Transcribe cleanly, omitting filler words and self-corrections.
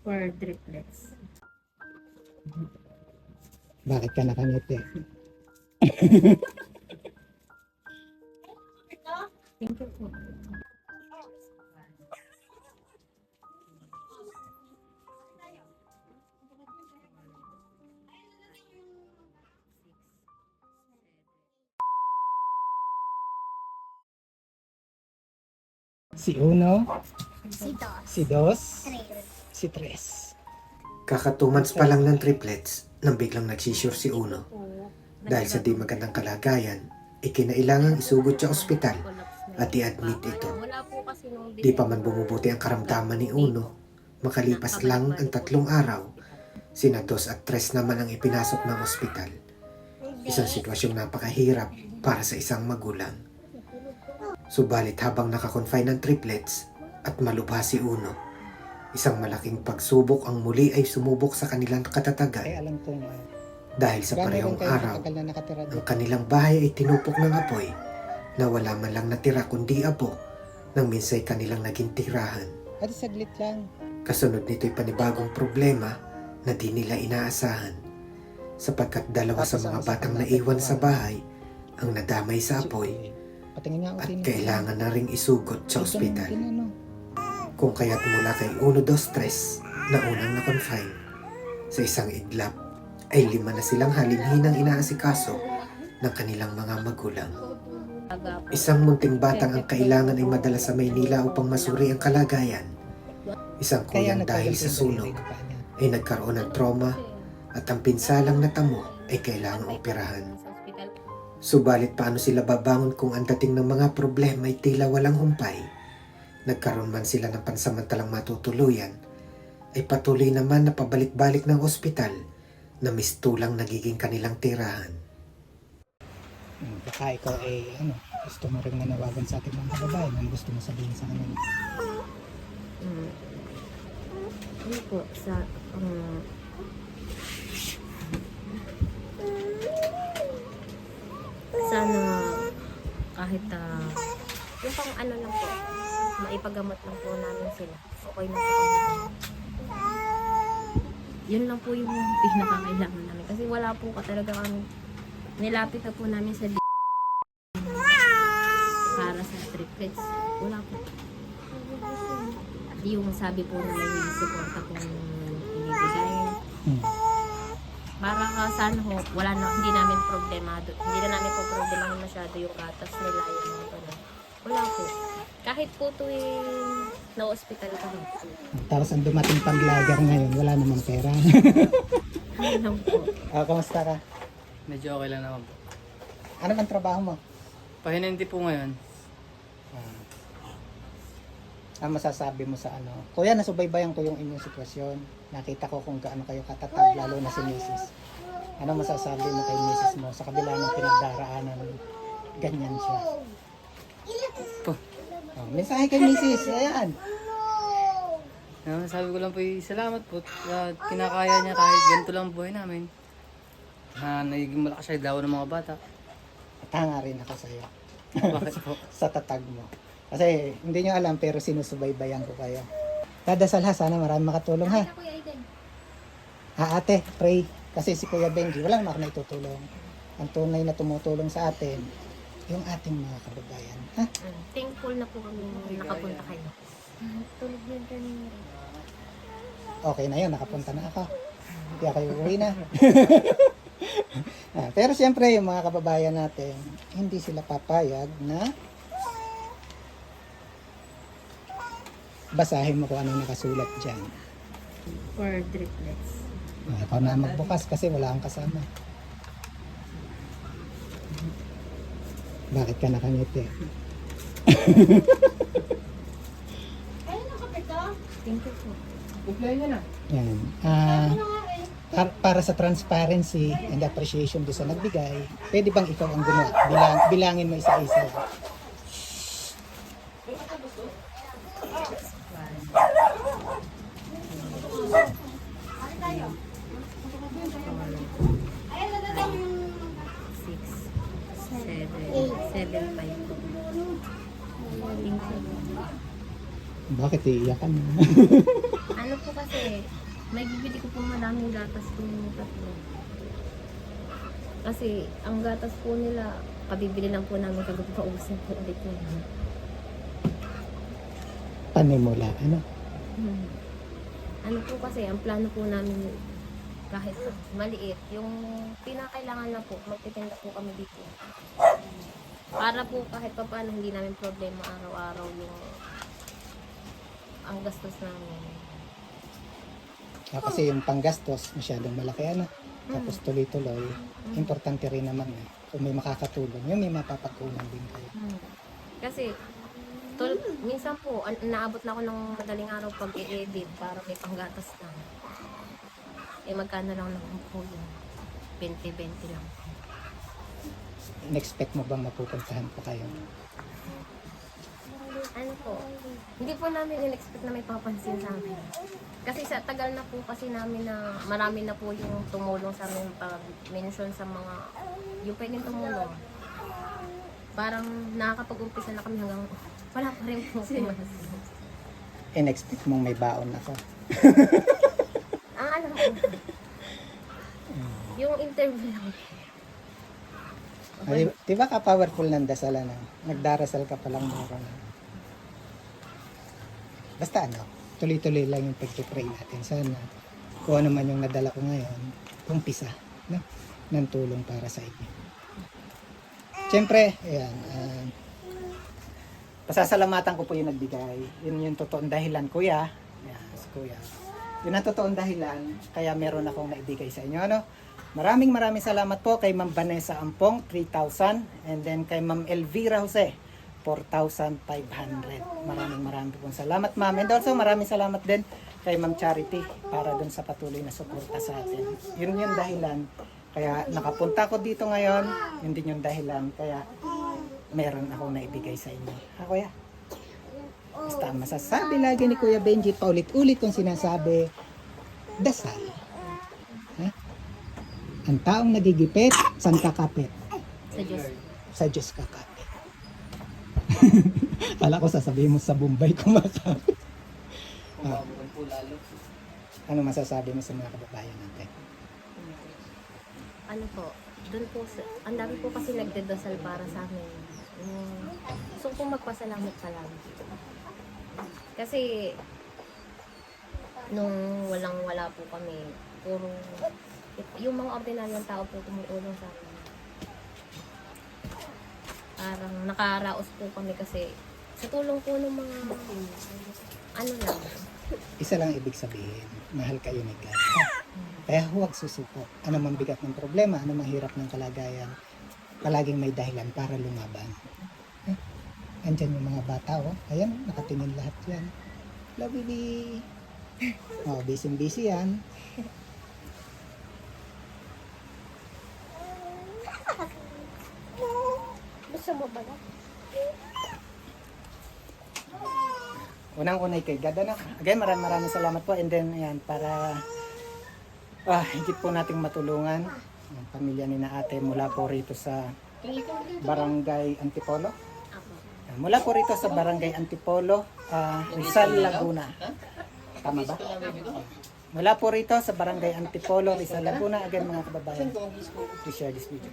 for triplets. Bakit ka nakangiti? Thank you po. Si Uno, Si Dos. si Dos, Tres. si Tres. Kaka 2 months pa lang ng triplets nang biglang nagsisure si Uno. Dahil sa di magandang kalagayan, ikinailangang isugod sa ospital at i-admit ito. Di pa man bumubuti ang karamdaman ni Uno, makalipas lang ang 3 araw, sina Dos at Tres naman ang ipinasok ng ospital. Isang sitwasyong napakahirap para sa isang magulang. Subalit habang nakakonfine ng triplets at malubha si Uno, isang malaking pagsubok ang muli ay sumubok sa kanilang Ay, katatagan. alam ko na. Dahil sa parehong araw, Matagal na nakatira ang doon. kanilang bahay ay tinupok ng apoy na wala man lang natira kundi abo nang minsay kanilang naging tirahan. At saglit lang. Kasunod nito'y panibagong problema na di nila inaasahan sapagkat dalawa sa mga batang naiwan sa bahay ang nadamay sa apoy Patingin nga ako at sino. kailangan na ring isugot sa ospital. Ano? Kung kaya't mula kay 1, 2, 3 na unang na-confine, sa isang iglap ay 5 na silang halinhinang inaasikaso ng kanilang mga magulang. Isang munting batang ang kailangan ay madala sa Maynila upang masuri ang kalagayan. Isang kuyang dahil sa sunog ay nagkaroon ng trauma at ang pinsalang natamo ay kailangang operahan. Subalit paano sila babangon kung ang dating ng mga problema ay tila walang humpay? Nagkaroon man sila ng pansamantalang matutuluyan, ay patuloy naman na pabalik-balik ng ospital na mistulang nagiging kanilang tirahan. Baka ikaw ay gusto mo rin manawagan sa ating mga kababayan. Ano gusto mo sabihin sa kanila? Ano po, sa, sana kahit yung pang ano lang po, maipagamot lang po namin sila. Okay na po kami. Yun lang po yung pinakakailangan namin. Kasi wala po ka talaga kami. Nilapit na po namin sa para sa triplets. Wala po. Yung sabi po na may suporta pong ibibigay. Para sana ho, wala na, hindi namin problema. Hindi na namin po problema masyado yung gatas nila, yung mga ganun. Wala po. Kahit po tuwing na-hospital kami. Tapos ang dumating pang vlogger ngayon, wala namang pera. Ano lang po. Kamusta ka? Medyo okay lang naman po. Ano ang trabaho mo? Pahinindi po ngayon. Ang masasabi mo sa ano? Kuya, nasubaybayan ko yung inyong sitwasyon. Nakita ko kung gaano kayo katatag, lalo na si Mrs. Ano masasabi mo kay Mrs. mo sa kabila ng pinagdaraanan? Ganyan siya. Po. Mensahe kay Mrs. Ayan. Sabi ko lang po, salamat po. Kinakaya niya kahit ganito lang ang buhay namin. Nagiging malakas siya daw ng mga bata. At hanga rin ako sa'yo. Bakit po? Sa tatag mo. Kasi hindi nyo alam pero sinusubaybayan ko kayo. Dadasal ha, sana marami makatulong ha. Ate, pray. Kasi si Kuya Benji, wala naman ako na itutulong. Ang tunay na tumutulong sa atin, yung ating mga kababayan. Ha? Thankful na po kami nakapunta kayo. Tulog yan kanina. Okay na yun, nakapunta na ako. Kaya kayo uwi na. Pero siyempre, yung mga kababayan natin, hindi sila papayag na basahin mo kung ano nakasulat dyan. For triplets. Ikaw na magbukas kasi wala kang kasama. Bakit ka nakangiti? Thank you po. Yan. Para sa transparency and appreciation doon sa nagbigay, pwede bang ikaw ang gumawa? Bilangin mo isa-isa. Six, seven, five. Thank you. Bakit iiyakan mo? Ano po kasi kasi may bibili ko po madaming gatas po yung tatlo. Kasi ang gatas po nila, kabibili lang po namin kagad pausin po ulit yun. Panimula, ano? Ano po kasi, ang plano po namin kahit maliit, yung pinakailangan na po, magtitinda po kami dito. Para po kahit pa paano hindi namin problema araw-araw yung ang gastos namin. Kasi yung panggastos, masyadong malaki, ano? Tapos tuloy-tuloy. Importante rin naman, eh. Kung may makakatulong, yung may mapapagkunan din kayo. Kasi, minsan po, naabot na ako ng madaling araw pag i-edit para may panggatas na. Eh, magkano lang naman po yun? 20-20 lang. In-expect mo bang mapupuntahan po kayo? Ano po, hindi po namin in-expect na may papansin sa amin. Kasi sa tagal na po kasi namin na marami na po yung tumulong sa amin pag-mention sa mga yung pwedeng tumulong. Parang nakakapag-umpisa na kami hanggang wala pa rin po sumasagot. In-expect mong may baon ako. Ang alam ko, yung interview lang. Ay, di ba ka-powerful ng dasalan na nagdarasal ka palang meron na. Basta ano, tuloy-tuloy lang yung pag-pray natin. Sana kung ano man yung nadala ko ngayon, umpisa, no? Ng tulong para sa inyo. Siyempre, ayan, pasasalamatan ko po yung nagbigay. Yun yung totoong dahilan, kuya. Ayan, si kuya. Yun ang totoong dahilan, kaya meron akong naibigay sa inyo, ano? Maraming salamat po kay Ma'am Vanessa Ampong, 3,000. And then kay Ma'am Elvira Jose, 4,500. Maraming pong salamat, ma'am. And also maraming salamat din kay Ma'am Charity para dun sa patuloy na suporta sa atin. Yun yung dahilan. Kaya nakapunta ko dito ngayon, yun din yung dahilan. Kaya meron akong naibigay sa inyo. Ha, kuya? Basta ang masasabi lagi ni Kuya Benji, paulit-ulit kong sinasabi, dasal. Ha? Ang taong nagigipit, saan kakapit? Sa Diyos. Sa Diyos kakapit. Kala ko sasabihin mo sa Bombay kumakapit. Ano masasabi mo sa mga kababayan natin? Ano po, dun po, ang dami po kasi nagdadasal para sa amin. Gusto kong magpasalamat pa lang. Kasi, nung wala po kami, puro, yung mga ordinaryong tao po tumutulong sa amin. Parang nakaraos po kami kasi sa tulong po ng mga, ano lang, Isa lang ibig sabihin, mahal kayo ni God. Kaya huwag susuko. Ano man bigat ng problema, ano man hirap ng kalagayan, palaging may dahilan para lumaban. Andyan yung mga bata, oh. Ayan, nakatingin lahat yan. Hello, baby. Oh, busy yan. Gusto mo ba na? Unang-unay kay God, ano? Again, maraming salamat po. And then, ayan, para higit po nating matulungan ang pamilya ni na ate mula po rito sa Barangay Antipolo. Mula po rito sa Barangay Antipolo, Rizal, Laguna. Tama ba? Mula po rito sa Barangay Antipolo, Rizal, Laguna. Again, mga kababayan, please share this video.